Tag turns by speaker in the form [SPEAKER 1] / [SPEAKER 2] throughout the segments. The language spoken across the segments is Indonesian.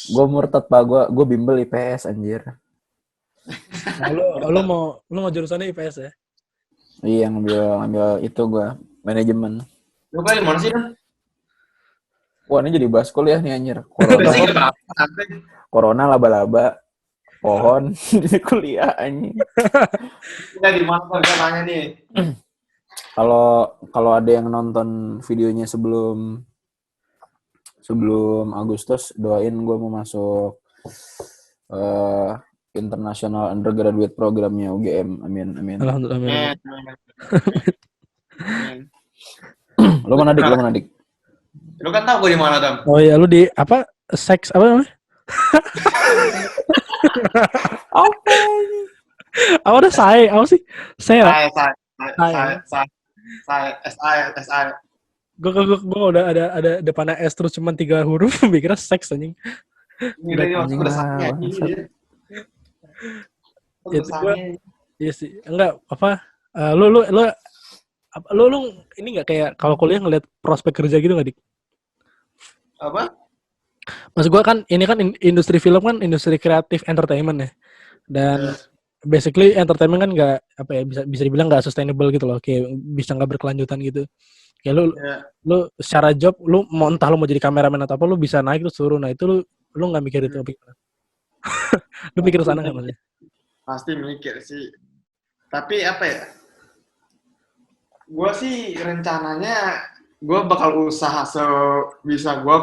[SPEAKER 1] Gue murtad pak, gue bimbel IPS anjir.
[SPEAKER 2] Nah, lu mau jurusannya IPS ya?
[SPEAKER 1] Iya ngambil itu gue manajemen.
[SPEAKER 3] Lu kan di mana sih, Dan?
[SPEAKER 1] Wah ini jadi bahas kuliah nih anjir.
[SPEAKER 3] Udah
[SPEAKER 1] Corona,
[SPEAKER 3] sih enggak apa-apa, santai.
[SPEAKER 1] corona laba-laba, pohon, jadi kuliah anjing.
[SPEAKER 3] Udah di mana kan nanya nih.
[SPEAKER 1] Kalau ada yang nonton videonya sebelum Agustus, doain gue mau masuk eh International Undergraduate Programnya UGM. Amin.
[SPEAKER 2] Alhamdulillah. Amin. Lu
[SPEAKER 1] Lo mana dik?
[SPEAKER 3] Lu kan tahu gue di mana, Dam?
[SPEAKER 2] Oh iya, lu di apa? Seks apa namanya?
[SPEAKER 1] Apa?
[SPEAKER 2] Apa udah apa sih? Saya.
[SPEAKER 3] Saya.
[SPEAKER 2] Gue udah ada depannya S terus cuma 3 huruf, mikirnya seks anjing.
[SPEAKER 3] Ini
[SPEAKER 1] Anjing
[SPEAKER 3] udah
[SPEAKER 1] lah,
[SPEAKER 3] sange
[SPEAKER 1] bangsat.
[SPEAKER 2] Itu gua, iya sih. Enggak apa? Lu ini enggak kayak kalau kuliah ngeliat prospek kerja gitu enggak, Dik?
[SPEAKER 3] Apa?
[SPEAKER 2] Maksud gua kan ini kan industri film kan industri kreatif entertainment ya. Dan basically entertainment kan enggak apa ya bisa dibilang enggak sustainable gitu loh, kayak bisa enggak berkelanjutan gitu. Kayak lu secara job lu mau entah lu mau jadi kameramen atau apa lu bisa naik terus turun. Nah, itu lu enggak mikir itu apa gimana? Lu mikir sana enggak maksudnya?
[SPEAKER 3] Pasti mikir sih. Tapi apa ya? Gue sih rencananya gue bakal usaha sebisa gue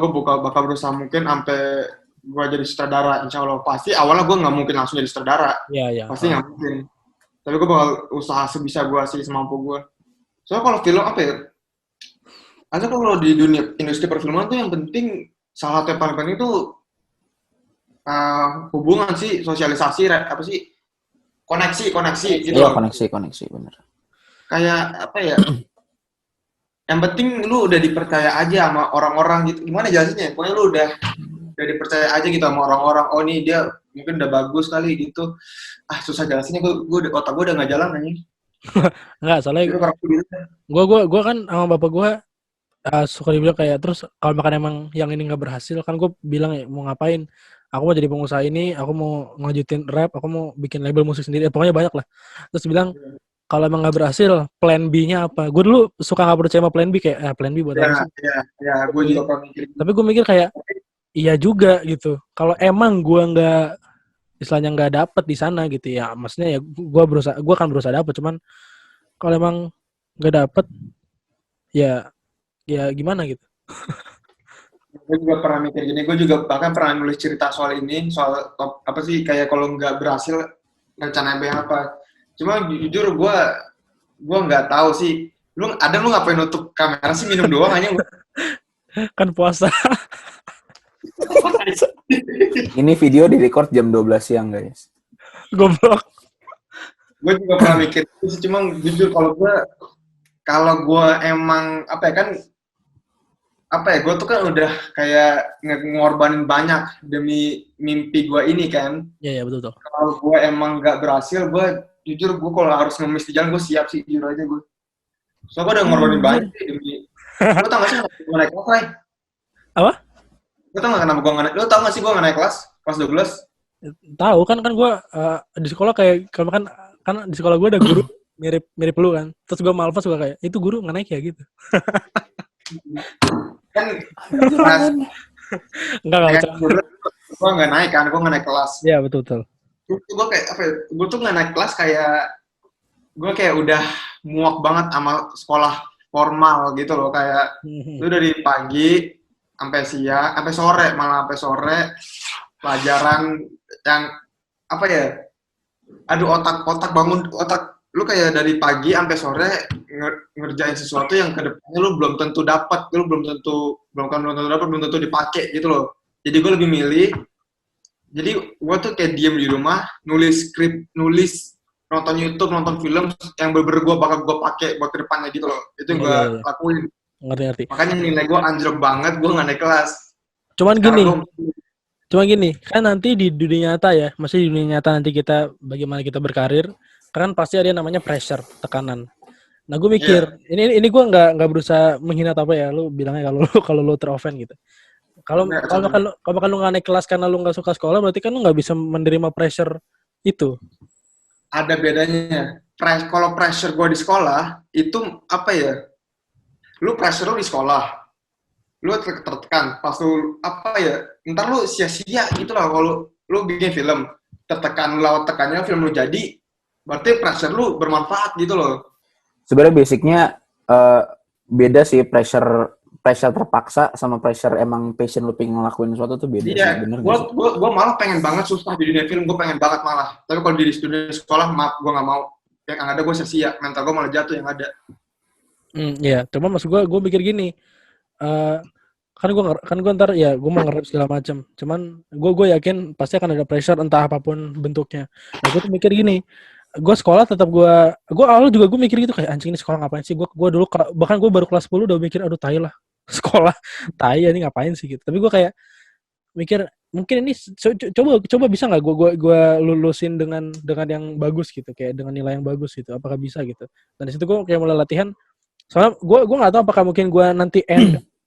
[SPEAKER 3] bakal berusaha mungkin sampai gue jadi sutradara, insya Allah. Pasti awalnya gue nggak mungkin langsung jadi sutradara,
[SPEAKER 2] Iya.
[SPEAKER 3] pasti nggak mungkin. Tapi gue bakal usaha sebisa gue sih, semampu gue. Soalnya kalau film apa ya, aja kalau di dunia industri perfilman tuh yang penting, salah satu yang paling penting tuh hubungan sih, sosialisasi, apa sih, koneksi gitu.
[SPEAKER 1] Iya, koneksi bener.
[SPEAKER 3] Kayak apa ya, yang penting lu udah dipercaya aja sama orang-orang gitu. Gimana jelasinnya? Pokoknya lu udah dipercaya aja gitu sama orang-orang. Oh nih dia mungkin udah bagus kali gitu. Susah jelasinnya, otak gue udah nggak jalan nih.
[SPEAKER 2] Enggak, soalnya gue kan sama bapak gue suka dibilang kayak terus kalau makan emang yang ini nggak berhasil kan gue bilang ya mau ngapain, aku mau jadi pengusaha ini, aku mau ngajutin rap, aku mau bikin label musik sendiri, pokoknya banyak lah. Terus bilang kalau emang nggak berhasil plan B-nya apa. Gue dulu suka nggak percaya sama plan B kayak plan B buat apa sih.
[SPEAKER 3] Ya gue juga pernah mikir.
[SPEAKER 2] Tapi gue mikir kayak iya juga gitu, kalau emang gue nggak istilahnya nggak dapet di sana gitu ya, maksudnya ya gue akan berusaha dapet, cuman kalau emang nggak dapet ya gimana gitu.
[SPEAKER 3] Gue juga pernah mikir gini, gue juga bahkan pernah nulis cerita soal ini, soal apa sih kayak kalau nggak berhasil rencana B apa. Cuma jujur gue nggak tahu sih. Lu ngapain nutup kamera sih, minum doang aja.
[SPEAKER 2] Kan puasa.
[SPEAKER 1] Ini video di-record jam 12 siang, guys.
[SPEAKER 2] Goblok.
[SPEAKER 3] Gue juga pernah mikir itu sih, cuma jujur kalau gue emang apa ya kan, gue tuh kan udah kayak ngorbanin banyak demi mimpi gue ini kan.
[SPEAKER 2] Iya betul.
[SPEAKER 3] Kalau gue emang nggak berhasil, gue kalau harus ngemis di jalan, gue siap sih, jujur aja gue. Soalnya gue udah ngorbanin banyak sih demi. Lo tau gak sih gue naik kelas, Ray?
[SPEAKER 2] Apa?
[SPEAKER 3] Lo tau gak kenapa gue nggak naik? Lo tau gak sih gue nggak naik kelas 12?
[SPEAKER 2] Tahu kan gue di sekolah kayak kalau kan di sekolah gue ada guru mirip lu kan. Terus gue malpas gue kayak itu guru nggak naik ya gitu.
[SPEAKER 3] Kan kelas
[SPEAKER 2] enggak
[SPEAKER 3] gue nggak naik kan, gue nggak naik kelas.
[SPEAKER 2] Iya betul.
[SPEAKER 3] Gue kayak apa ya? Gue tuh nggak naik kelas kayak gue kayak udah muak banget sama sekolah formal gitu loh, kayak lu dari pagi sampai sore, malah sampai sore pelajaran yang apa ya, otak lu kayak dari pagi sampai sore ngerjain sesuatu yang kedepannya lu belum tentu dapat, belum tentu dipakai gitu loh. Jadi gue lebih milih, jadi gue tuh kayak diem di rumah, nulis skrip, nonton YouTube, nonton film yang bener-bener bakal gue pakai buat kedepannya gitu loh. Itu yang gue lakuin.
[SPEAKER 2] Ngerti.
[SPEAKER 3] Makanya nilai gue anjlok banget, gue nggak naik kelas.
[SPEAKER 2] Cuman gini, kan nanti di dunia nyata ya, masih di dunia nyata nanti kita bagaimana kita berkarir, kan pasti ada yang namanya pressure, tekanan. Nah gue mikir, ini gue nggak berusaha menghina apa ya, lu bilangnya kalau lu teroffend gitu. Kalau makan lu nggak naik kelas karena lu nggak suka sekolah, berarti kan lu nggak bisa menerima pressure itu.
[SPEAKER 3] Ada bedanya. Kalau pressure gue di sekolah itu apa ya? Lu pressure lu di sekolah, lu tertekan. Pas lu apa ya? Ntar lu sia-sia gitu lah kalau lu bikin film tertekan, lewat tekannya film lu jadi, berarti pressure lu bermanfaat gitu loh.
[SPEAKER 1] Sebenarnya basicnya beda sih pressure terpaksa sama pressure emang passion lu pengen ngelakuin sesuatu tuh beda.
[SPEAKER 3] Iya,
[SPEAKER 1] sih, bener
[SPEAKER 3] gue malah pengen banget susah di dunia film, gue pengen banget malah. Tapi kalau di dunia sekolah, maaf, gue nggak mau. Yang ada gue sia-sia, mental gue malah jatuh yang ada.
[SPEAKER 2] Iya, cuma maksud gue mikir gini, kan gue ntar ya gue mau nge-rap segala macam. Cuman gue yakin pasti akan ada pressure entah apapun bentuknya. Nah gue tuh mikir gini, gue sekolah tetap gue awal juga gue mikir gitu kayak anjing ini sekolah ngapain sih? Gue dulu bahkan gue baru kelas 10 udah mikir aduh tai lah sekolah tai ya ini ngapain sih gitu. Tapi gue kayak mikir mungkin ini coba bisa nggak gue lulusin dengan yang bagus gitu, kayak dengan nilai yang bagus gitu, apakah bisa gitu. Dan di situ gue kayak mulai latihan. Soalnya gue nggak tahu apakah mungkin gue nanti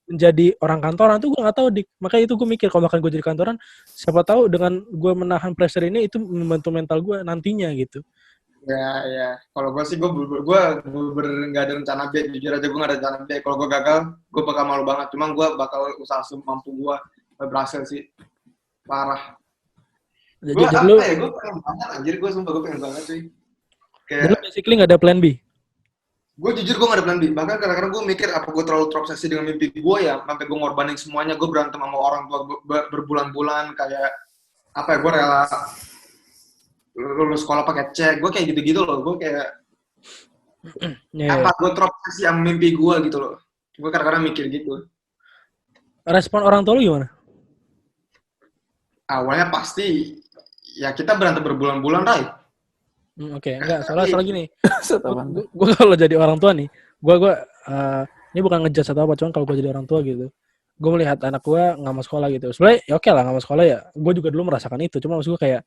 [SPEAKER 2] menjadi orang kantoran tuh gue nggak tahu dik. Makanya itu gue mikir kalau bahkan gue jadi kantoran, siapa tahu dengan gue menahan pressure ini itu membantu mental gue nantinya gitu.
[SPEAKER 3] Ya. Kalau gue sih gue nggak ada rencana B. Jujur aja gue nggak ada rencana B. Kalau gue gagal, gue bakal malu banget. Cuma gue bakal usaha semampu gue berhasil sih. Parah. Gue apa ya? Gue pengen banget anjir. Gue sumpah gue pengen banget sih.
[SPEAKER 2] Jadi basically nggak ada plan B?
[SPEAKER 3] Gue jujur gue gak ada plan B. Bahkan kadang-kadang gue mikir apa gue terlalu terobsesi dengan mimpi gue ya, sampai gue ngorbanin semuanya. Gue berantem sama orang tua berbulan-bulan, kayak apa ya, gue rela lulus sekolah pakai C. Gue kayak gitu-gitu loh. Gue kayak apa gue terobsesi sama mimpi gue gitu loh. Gue kadang-kadang mikir gitu.
[SPEAKER 2] Respon orang tua lu gimana?
[SPEAKER 3] Awalnya pasti ya kita berantem berbulan-bulan, Ray.
[SPEAKER 2] Oke, enggak, soalnya gini. Gue kalau jadi orang tua nih, gue ini bukan ngejudge atau apa, cuman kalau gue jadi orang tua gitu, gue melihat anak gue nggak mau sekolah gitu. Sebenarnya ya oke lah nggak mau sekolah ya. Gue juga dulu merasakan itu, cuma maksud gue kayak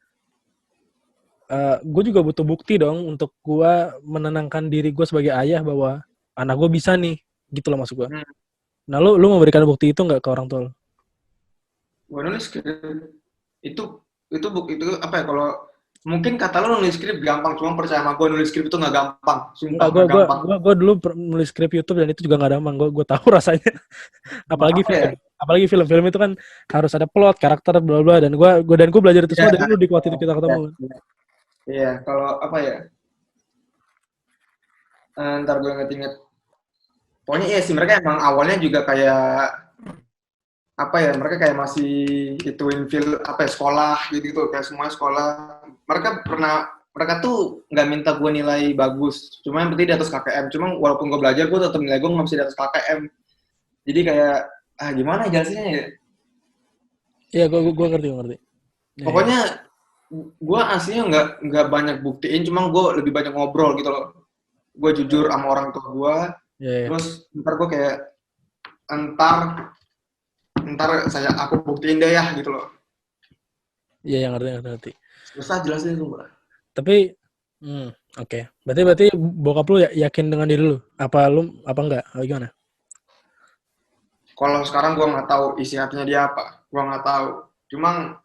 [SPEAKER 2] gue juga butuh bukti dong untuk gue menenangkan diri gue sebagai ayah bahwa anak gue bisa nih, gitu loh maksud gue. Nah, lu memberikan bukti itu nggak ke orang tua lu?
[SPEAKER 3] Gue nulis skrip itu apa ya, kalau mungkin kata lo nulis skrip gampang, cuma percaya sama gue nulis skrip itu nggak gampang. Sumpah nggak gampang.
[SPEAKER 2] Gue dulu nulis skrip YouTube dan itu juga nggak gampang. Gue tahu rasanya. Apalagi film itu kan harus ada plot, karakter, bla bla. Dan gue belajar itu semua dari dulu di waktu itu kita ketemu.
[SPEAKER 3] Iya, kalau apa ya? Ntar gue inget-inget. Pokoknya iya sih, mereka emang awalnya juga kayak apa ya, mereka kayak masih ituin sekolah gitu kayak semua sekolah. Mereka tuh nggak minta gue nilai bagus, cuma yang penting di atas KKM. Cuma walaupun gue belajar, gue tetap nilai gue nggak bisa di atas KKM. Jadi kayak gimana jelasinnya ya?
[SPEAKER 2] Iya, gue ngerti.
[SPEAKER 3] Pokoknya gue aslinya nggak banyak buktiin, cuma gue lebih banyak ngobrol gitu loh. Gue jujur sama orang tua gue. Terus ntar gue kayak ntar aku buktiin deh ya gitu loh.
[SPEAKER 2] Iya, yang ngerti.
[SPEAKER 3] Susah jelasin tuh, Bro.
[SPEAKER 2] Tapi oke. Berarti bokap lu yakin dengan diri lu? Apa enggak? Atau gimana?
[SPEAKER 3] Kalau sekarang gue nggak tahu isi hatinya dia apa. Gue nggak tahu. Cuma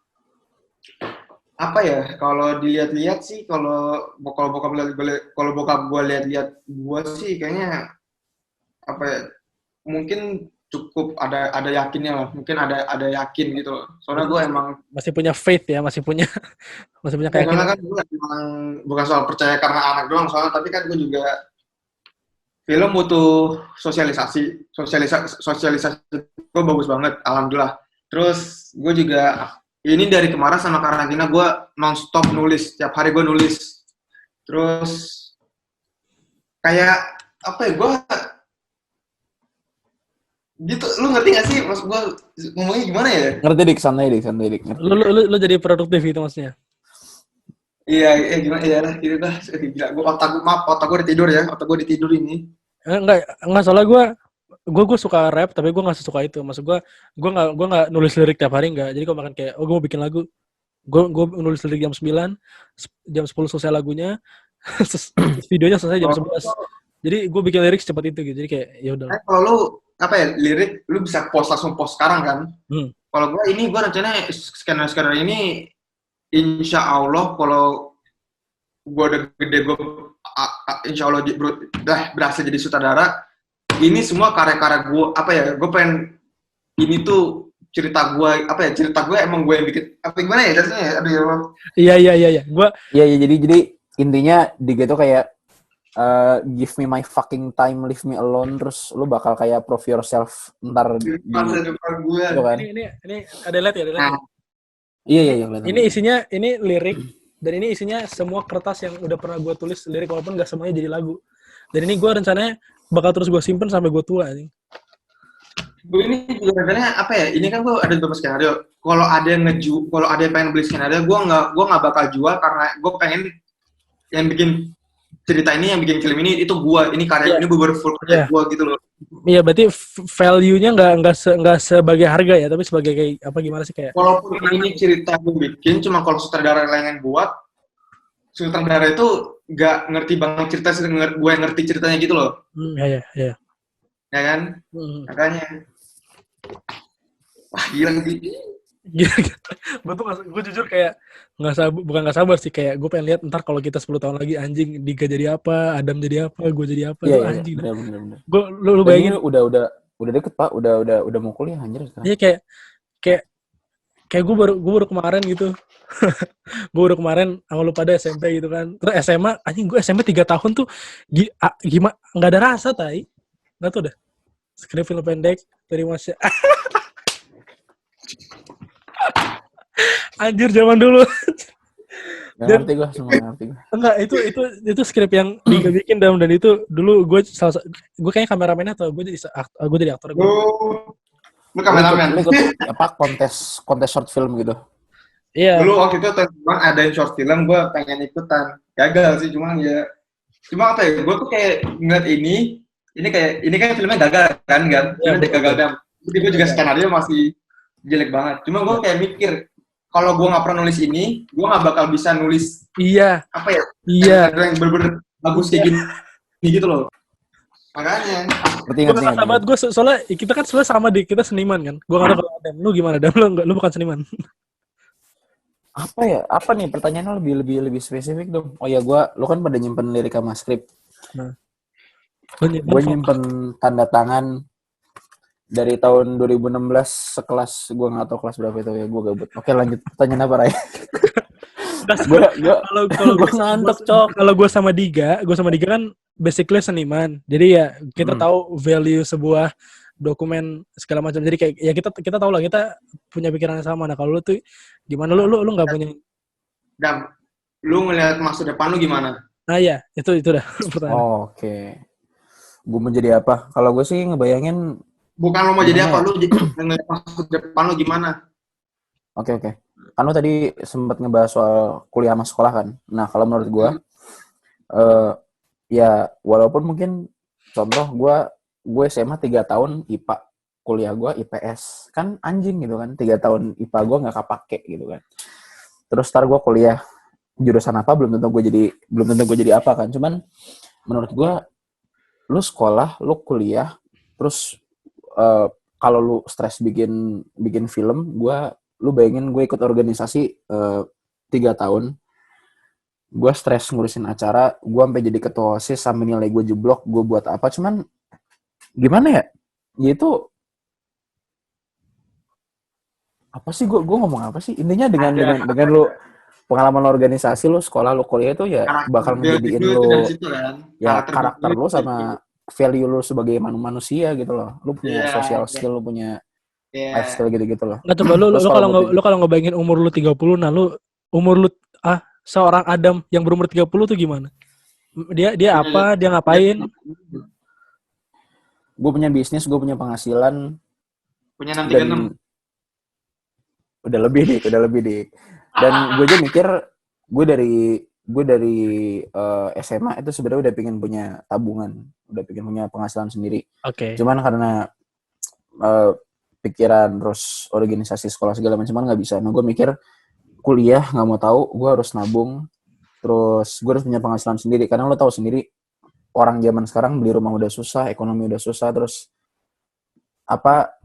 [SPEAKER 3] apa ya? Kalau dilihat-lihat sih, kalau bokap gue lihat-lihat gue sih kayaknya apa ya? Mungkin cukup ada yakinnya lah. Mungkin ada yakin gitu loh. Soalnya gue emang
[SPEAKER 2] masih punya faith ya, masih punya keyakinan.
[SPEAKER 3] Soalnya kan gue emang bukan soal percaya karena anak doang, soalnya tapi kan gue juga film butuh sosialisasi gue bagus banget, alhamdulillah. Terus gue juga ini dari kemarin sama karantina gue non-stop nulis, tiap hari gue nulis. Terus kayak apa ya, gue gitu, lu ngerti gak sih maksud gue ngomongnya gimana ya?
[SPEAKER 1] Ngerti dik, santai dik.
[SPEAKER 2] Lu jadi produktif itu maksudnya?
[SPEAKER 3] Iya gimana ya lah, gitu dah. Gila, otak gue tidur ya, otak gue ditidur ini.
[SPEAKER 2] Enggak soalnya gue suka rap tapi gue nggak sesuka itu. Maksud gue nggak nulis lirik tiap hari nggak. Jadi kalau makan kayak gue mau bikin lagu, gue nulis lirik jam 9, jam 10 selesai lagunya, videonya selesai jam 11. Jadi gue bikin lirik secepat itu gitu. Jadi kayak ya udah.
[SPEAKER 3] Kalau lu apa ya lirik lu bisa langsung post sekarang kan. Kalau gue rencananya skenario ini insya Allah kalau gue udah gede gue insya Allah berhasil jadi sutradara, ini semua karya-karya gue apa ya, gue pengen ini tuh cerita gue emang gue yang bikin apa gimana ya dasarnya ya.
[SPEAKER 2] Iya gue
[SPEAKER 1] jadi intinya Diga tuh kayak give me my fucking time, leave me alone, terus lu bakal kayak prove yourself ntar di
[SPEAKER 3] depan gue.
[SPEAKER 1] Gitu kan?
[SPEAKER 2] Ini ada lihat ya,
[SPEAKER 1] Iya.
[SPEAKER 2] Ini isinya ini lirik dan ini isinya semua kertas yang udah pernah gue tulis lirik walaupun nggak semuanya jadi lagu. Dan ini gue rencananya bakal terus gue simpen sampai gue tua nih.
[SPEAKER 3] Gue ini juga rencananya apa ya? Ini kan gue ada beberapa skenario. Kalau ada yang pengen beli skenario, gue nggak bakal jual karena gue pengen yang bikin cerita ini, yang bikin film ini itu gue. Ini karya ini bener full karya gue gitu loh.
[SPEAKER 2] Iya, berarti value-nya nggak sebagai harga ya, tapi sebagai kayak apa gimana sih kayak.
[SPEAKER 3] Walaupun ini cerita gue bikin, cuma kalau sutradara lain yang buat, sutradara itu nggak ngerti banget cerita, gue yang ngerti ceritanya gitu loh.
[SPEAKER 2] Iya.
[SPEAKER 3] Ya kan? Makanya. Wah gila gitu.
[SPEAKER 2] Gue jujur kayak bukan nggak sabar sih, kayak gue pengen lihat ntar kalau kita 10 tahun lagi anjing Diga jadi apa, Adam jadi apa, gue jadi apa.
[SPEAKER 1] Iya,
[SPEAKER 2] anjing.
[SPEAKER 1] Bener.
[SPEAKER 2] Gue lu bayangin
[SPEAKER 1] udah deket Pak, udah mau kuliah anjir sekarang.
[SPEAKER 2] Iya kayak gue baru kemarin gitu. Gue baru kemarin sama lu pada SMP gitu kan. Terus SMA anjing gue SMP 3 tahun tuh gimana enggak ada rasa tai. Enggak tuh dah. Skrip film pendek dari Mas. Anjir zaman dulu.
[SPEAKER 1] Gak ngerti gue, semua ngerti gue.
[SPEAKER 2] Enggak, itu skrip yang Diga bikin dan itu dulu gue kayaknya kameramennya atau gue jadi aktor.
[SPEAKER 3] Lu kameramen.
[SPEAKER 1] Lu ikut apa kontes short film gitu.
[SPEAKER 2] Iya.
[SPEAKER 3] Dulu waktu itu ada short film, gue pengen ikutan. Gagal sih, cuma apa ya? Gue tuh kayak ngeliat ini kan filmnya gagal kan, gagal dam. Jadi gue juga skenario masih jelek banget. Cuma gue kayak mikir, kalau gue nggak pernah nulis ini, gue nggak bakal bisa nulis.
[SPEAKER 2] Iya.
[SPEAKER 3] Apa ya?
[SPEAKER 2] Iya.
[SPEAKER 3] Yang bener-bener bagus kayak gini gitu loh. Makanya.
[SPEAKER 2] Gue sahabat gue soalnya kita kan sebenarnya sama kita seniman kan. Gue nggak tahu kalau Adam. Lu gimana Adam? Lu bukan seniman.
[SPEAKER 1] Apa nih pertanyaannya lebih spesifik dong. Oh ya lu kan pada nyimpen lirik sama skrip.
[SPEAKER 2] Nah.
[SPEAKER 1] Gue nyimpen tanda tangan dari tahun 2016 sekelas, gue nggak tahu kelas berapa itu ya, gue gabut. Oke lanjut, pertanyaan apa Ray?
[SPEAKER 2] Kalau gue ngantuk cok. Kalau gue sama Diga kan basically seniman. Jadi ya kita tahu value sebuah dokumen segala macam. Jadi kayak ya kita tahu lah, kita punya pikiran yang sama. Nah kalau lu tuh gimana, lu nggak punya?
[SPEAKER 3] Dam, lu ngelihat masa depan lu gimana?
[SPEAKER 2] Nah ya itu dah pertanyaan.
[SPEAKER 1] Oke. Gue mau jadi apa? Kalau gue sih ngebayangin.
[SPEAKER 3] Bukan lo mau jadi apa, lu ngelihat masa depan lu gimana?
[SPEAKER 1] Oke. Kan lu tadi sempat ngebahas soal kuliah sama sekolah kan. Nah kalau menurut gue, ya walaupun mungkin contoh gue SMA 3 tahun IPA, kuliah gue IPS, kan anjing gitu kan, 3 tahun IPA gue nggak kepake gitu kan. Terus ntar gue kuliah jurusan apa belum tentu gue jadi apa kan. Cuman menurut gue, lu sekolah, lu kuliah, terus kalau lu stres bikin film, lu bayangin gue ikut organisasi 3 tahun, gue stres ngurusin acara, gue sampai jadi ketua OSIS sampai nilai gue jeblok, gue buat apa? Cuman gimana ya? Itu apa sih, gue ngomong apa sih? Intinya dengan lu pengalaman organisasi, lu sekolah, lu kuliah itu ya bakal menjadiin lu ya karakter lu sama value lu sebagai manusia gitu loh. Lu punya social skill, lu punya life skill gitu loh.
[SPEAKER 2] Nah coba lu kalau ngebayangin umur lu 30, nah lu umur lu seorang Adam yang berumur 30 tuh gimana? Dia apa? Dia ngapain?
[SPEAKER 1] Gue punya bisnis, gue punya penghasilan.
[SPEAKER 3] Punya 636.
[SPEAKER 1] Udah lebih dik. Dan gue aja mikir, gue dari SMA itu sebenarnya udah pengen punya tabungan, udah pengen punya penghasilan sendiri.
[SPEAKER 2] Oke.
[SPEAKER 1] Cuman karena pikiran terus organisasi sekolah segala macam nggak bisa. Nah gue mikir kuliah nggak mau tahu, gue harus nabung, terus gue harus punya penghasilan sendiri. Karena lo tahu sendiri orang zaman sekarang beli rumah udah susah, ekonomi udah susah, terus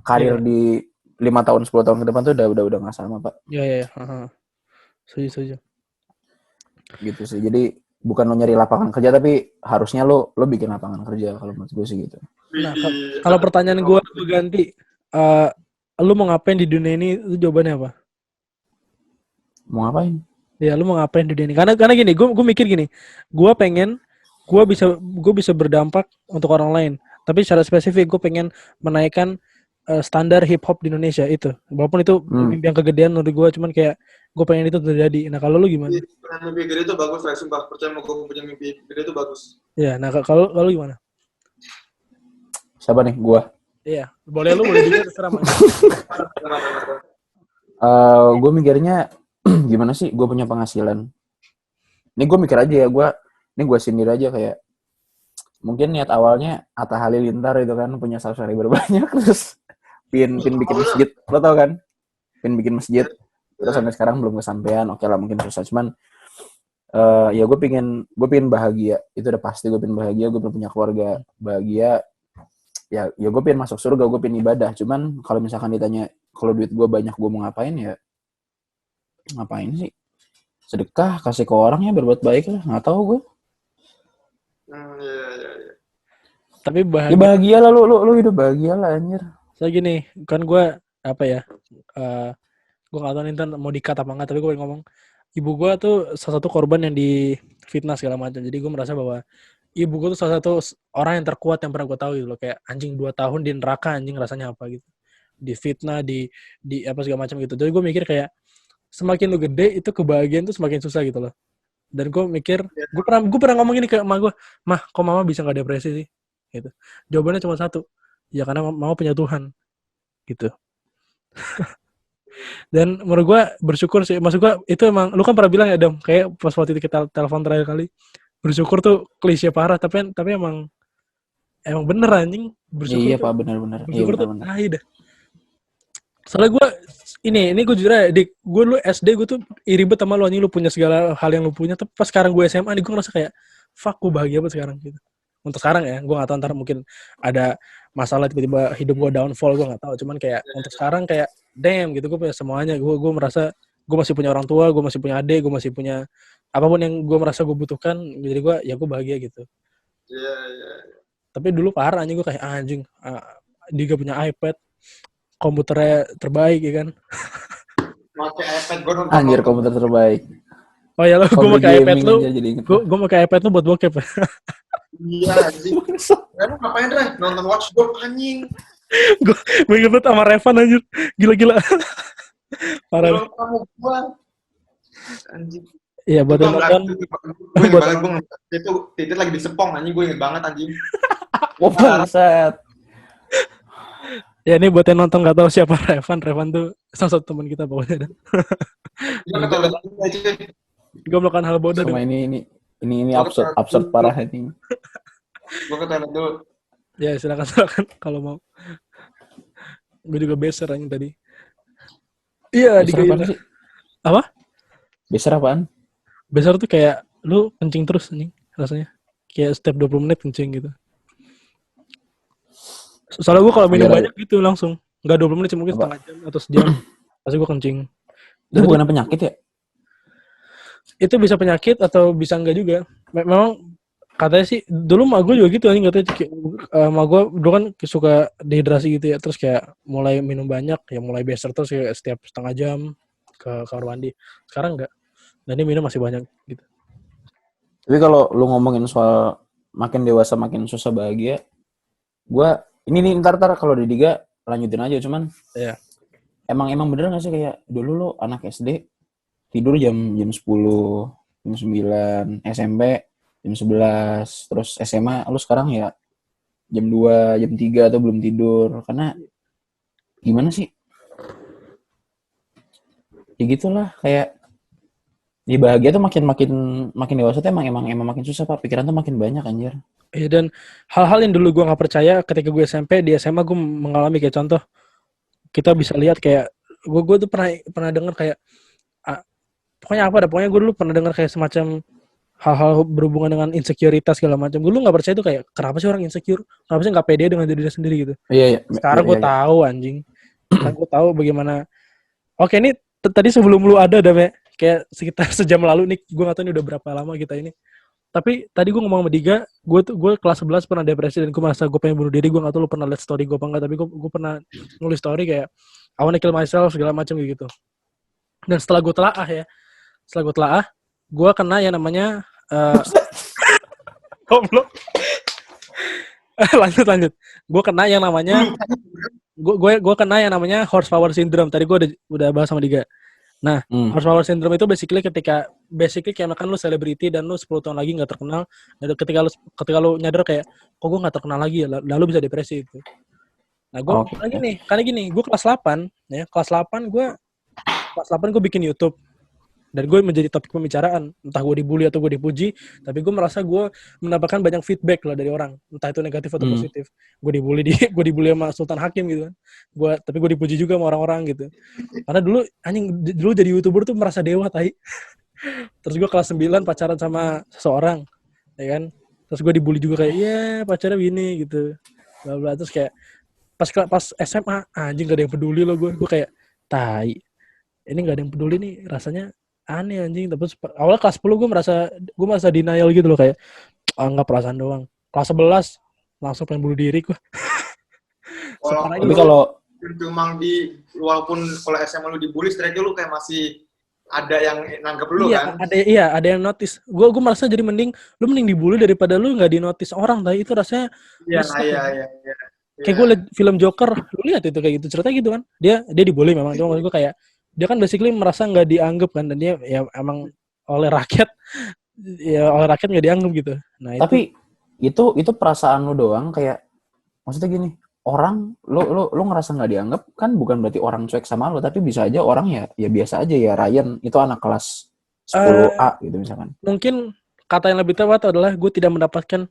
[SPEAKER 1] karir di 5 tahun 10 tahun ke depan tuh udah nggak sama Pak.
[SPEAKER 2] Iya. Setuju.
[SPEAKER 1] Gitu sih. Jadi bukan lo nyari lapangan kerja tapi harusnya lo bikin lapangan kerja kalau menurut gue sih gitu.
[SPEAKER 2] Nah, kalau pertanyaan gue ganti, lu mau ngapain di dunia ini? Itu jawabannya apa?
[SPEAKER 1] Mau ngapain?
[SPEAKER 2] Ya, lu mau ngapain di dunia ini? Karena gini, gue mikir gini, gue pengen gue bisa berdampak untuk orang lain. Tapi secara spesifik gue pengen menaikkan standar hip hop di Indonesia itu. Walaupun itu mimpi yang kegedean menurut gue, cuman kayak gue pengen itu terjadi. Nah, kalau lu gimana?
[SPEAKER 3] Mimpi gede itu bagus, Ray, sumpah. Percaya mau gue punya mimpi gede itu bagus.
[SPEAKER 2] Ya, nah kalau lu gimana?
[SPEAKER 1] Siapa nih? Gua.
[SPEAKER 2] Iya, boleh juga terserah.
[SPEAKER 1] Gue mikirnya gimana sih? Gue punya penghasilan. Ini gue mikir aja ya, gue sendiri aja kayak mungkin niat awalnya Atta Halilintar itu kan punya subscriber banyak terus pin bikin masjid, lo tau kan? Pin bikin masjid. Terus sampai sekarang belum kesampaian. Oke lah mungkin susah, cuman ya gue pengen bahagia. Itu udah pasti gue pengen bahagia. Gue pengen punya keluarga bahagia. Ya gue pengen masuk surga, gue pengen ibadah. Cuman kalau misalkan ditanya kalau duit gue banyak gue mau ngapain ya? Ngapain sih? Sedekah, kasih ke orang ya, berbuat baik lah. Nggak tahu gue.
[SPEAKER 3] Iya.
[SPEAKER 2] Tapi
[SPEAKER 1] bahagia. Ya bahagia lah lu hidup bahagia lah anjir.
[SPEAKER 2] Saya gini, kan gue apa ya? Gue nggak tahu Nintan mau di-cut apa nggak, tapi gue ngomong ibu gue tuh salah satu korban yang di fitnah segala macam. Jadi gue merasa bahwa ibu gue tuh salah satu orang yang terkuat yang pernah gue tahu gitu loh. Kayak anjing 2 tahun di neraka anjing rasanya apa gitu. Di fitnah, di apa segala macam gitu. Jadi gue mikir kayak semakin lu gede itu kebahagiaan tuh semakin susah gitu loh. Dan gue mikir, gue pernah ngomong gini ke emak gue, mah kok mama bisa nggak depresi sih? Gitu. Jawabannya cuma satu, ya karena mama punya Tuhan, gitu. Dan menurut gue bersyukur sih, maksud gue itu emang, lu kan pernah bilang ya Dom, kayak pas waktu itu kita telepon terakhir kali, bersyukur tuh klise parah, tapi emang bener anjing, bersyukur.
[SPEAKER 1] Iya Pak, benar-benar.
[SPEAKER 2] Bersyukur tuh, dah. Soalnya gue ini gue jujur aja, gue dulu SD gue tuh iri banget sama lu anjing, lu punya segala hal yang lu punya, tapi pas sekarang gue SMA nih gue ngerasa kayak fuck, gue bahagia banget sekarang gitu. Untuk sekarang ya, gue gak tahu ntar mungkin ada masalah tiba-tiba hidup gue downfall, gue gak tahu, cuman kayak untuk sekarang kayak damn gitu, gue punya semuanya, gue merasa gue masih punya orang tua, gue masih punya adik, gue masih punya apapun yang gue merasa gue butuhkan, jadi gue bahagia gitu.
[SPEAKER 3] Iya.
[SPEAKER 2] Tapi dulu parah anjing, gue kayak anjing, dia punya iPad, komputernya terbaik ya kan.
[SPEAKER 3] Pakai iPad gue nonton.
[SPEAKER 1] Anjir komputer terbaik.
[SPEAKER 2] Oh ya lo, gue pakai iPad lu. Gue pakai iPad lu buat bokep.
[SPEAKER 3] Iya anjing. Lu ngapain Ray? Nonton Watch Dogs anjing.
[SPEAKER 2] Gue inget banget sama Revan anjir. Gila. Parah.
[SPEAKER 3] Kamu gua. Anjing.
[SPEAKER 2] Iya buat nonton.
[SPEAKER 3] Gue inget banget gue itu titik lagi di Sepong anjing, gue inget banget anjing.
[SPEAKER 1] Wah bangsat.
[SPEAKER 2] Ya ini buat yang nonton gak tahu siapa Revan tuh salah satu teman kita pokoknya. Gue melakukan hal bodoh.
[SPEAKER 1] Sama ini absurd parah ini.
[SPEAKER 3] Gue ke toilet dulu.
[SPEAKER 2] Ya silakan kalau mau. Gue juga beser anjing tadi. Iya di sih? Apa?
[SPEAKER 1] Beser apaan?
[SPEAKER 2] Beser tuh kayak lu kencing terus anjing rasanya. Kayak setiap 20 menit kencing gitu. Soalnya gue kalau minum banyak gitu langsung. Nggak 20 menit, mungkin setengah jam atau sejam. Pasti gue kencing.
[SPEAKER 1] Itu bukan penyakit ya?
[SPEAKER 2] Itu bisa penyakit atau bisa enggak juga. Memang katanya sih, dulu mak gue juga gitu anjing, katanya mak gue dulu kan suka dehidrasi gitu ya. Terus kayak mulai minum banyak, ya mulai beser terus kayak setiap setengah jam ke kamar mandi. Sekarang enggak. Dan dia minum masih banyak gitu.
[SPEAKER 1] Tapi kalau lu ngomongin soal makin dewasa makin susah bahagia, gue ini ntar kalau di Diga lanjutin aja, cuman
[SPEAKER 2] ya. Emang
[SPEAKER 1] bener gak sih kayak dulu lo anak SD tidur jam 10, jam 9, SMP jam 11, terus SMA lu sekarang ya jam 2, jam 3 atau belum tidur, karena gimana sih? Ya gitulah, kayak ya bahagia tuh makin dewasa tuh emang makin susah Pak, pikiran tuh makin banyak anjir.
[SPEAKER 2] Iya, dan hal-hal yang dulu gue gak percaya ketika gue SMP, di SMA gue mengalami. Kayak contoh, kita bisa lihat kayak gue tuh pernah dengar kayak pokoknya gue dulu pernah dengar kayak semacam hal-hal berhubungan dengan insekuritas segala macam. Gue lu nggak percaya tuh kayak kenapa sih orang insecure? Kenapa sih nggak pede dengan dirinya sendiri gitu?
[SPEAKER 1] Iya.
[SPEAKER 2] Sekarang gue tahu anjing. Sekarang gue tahu bagaimana. Oke, ini tadi sebelum lu ada Me, kayak sekitar sejam lalu nih. Gue nggak tahu ini udah berapa lama kita ini. Tapi tadi gue ngomong sama Diga, gue kelas 11 pernah depresi dan gue merasa gue pengen bunuh diri. Gue nggak tahu lu pernah lihat story gue apa enggak, tapi gue pernah nulis story kayak I wanna kill myself segala macam gitu. Dan setelah gue telaah, gue kena yang namanya goblok. lanjut. Gue kena yang namanya gue kena yang namanya horsepower syndrome. Tadi gue udah bahas sama Diga. Nah, horsepower syndrome itu basically kayak kan lu selebriti dan lu 10 tahun lagi nggak terkenal. Dan ketika lu nyadar kayak kok gue nggak terkenal lagi ya, lalu bisa depresi itu. Nah, gue karena gini, gue kelas 8 ya, kelas 8 gue bikin YouTube. Dan gue menjadi topik pembicaraan, entah gue dibully atau gue dipuji, tapi gue merasa gue mendapatkan banyak feedback lah dari orang, entah itu negatif atau positif. Gue dibully sama Sultan Hakim gitu kan. Tapi gue dipuji juga sama orang-orang gitu. Karena dulu jadi YouTuber tuh merasa dewa tai. Terus gue kelas 9 pacaran sama seseorang, ya kan. Terus gue dibully juga kayak, iya pacarnya gini gitu. Bla bla. Terus kayak pas SMA anjing gak ada yang peduli loh gue kayak tai. Ini gak ada yang peduli nih, rasanya aneh anjing. Tapi awalnya kelas 10 gue merasa denial gitu loh kayak enggak perasaan doang. Kelas 11 langsung pengen bunuh diri gue.
[SPEAKER 3] Tapi kalau memang walaupun kalau SMA lu dibully, setidaknya lu kayak masih ada yang nanggep lu kan?
[SPEAKER 2] Ada yang notice. Gue merasa jadi mending dibully daripada lu nggak di notice orang. Tapi itu rasanya.
[SPEAKER 3] Iya.
[SPEAKER 2] Kayak gue liat film Joker, lu lihat itu kayak gitu ceritanya gitu kan? Dia dibully memang, cuma maksud gue kayak dia kan basically merasa nggak dianggap kan, dan dia ya emang oleh rakyat nggak dianggap gitu. Nah
[SPEAKER 1] tapi itu perasaan lu doang, kayak maksudnya gini, orang lu ngerasa nggak dianggap kan bukan berarti orang cuek sama lu, tapi bisa aja orang ya biasa aja ya. Ryan itu anak kelas 10A gitu misalkan.
[SPEAKER 2] Mungkin kata yang lebih tepat adalah gue tidak mendapatkan